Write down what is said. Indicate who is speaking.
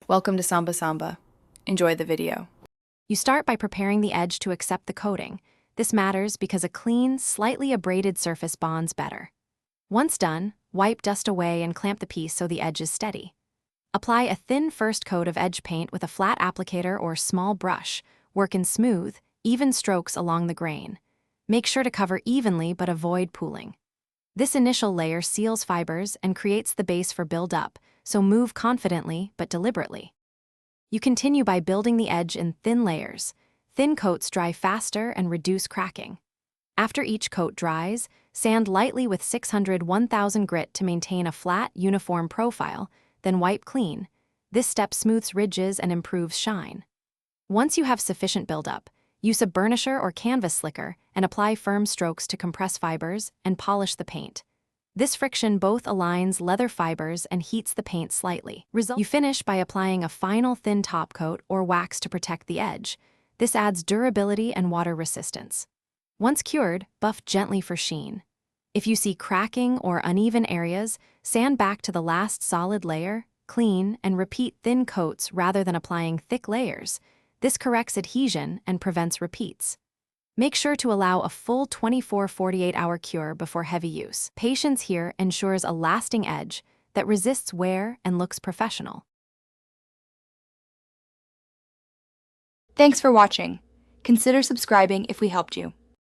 Speaker 1: Welcome to Samba Samba. Enjoy the video.
Speaker 2: You start by preparing the edge to accept the coating. This matters because a clean, slightly abraded surface bonds better. Once done, wipe dust away and clamp the piece so the edge is steady. Apply a thin first coat of edge paint with a flat applicator or small brush. Work in smooth, even strokes along the grain. Make sure to cover evenly but avoid pooling. This initial layer seals fibers and creates the base for build-up, so move confidently but deliberately. You continue by building the edge in thin layers. Thin coats dry faster and reduce cracking. After each coat dries, sand lightly with 600-1000 grit to maintain a flat, uniform profile, then wipe clean. This step smooths ridges and improves shine. Once you have sufficient buildup, use a burnisher or canvas slicker and apply firm strokes to compress fibers and polish the paint. This friction both aligns leather fibers and heats the paint slightly. You finish by applying a final thin top coat or wax to protect the edge. This adds durability and water resistance. Once cured, buff gently for sheen. If you see cracking or uneven areas, sand back to the last solid layer, clean, and repeat thin coats rather than applying thick layers. This corrects adhesion and prevents repeats. Make sure to allow a full 24-48 hour cure before heavy use. Patience here ensures a lasting edge that resists wear and looks professional.
Speaker 3: Thanks for watching. Consider subscribing if we helped you.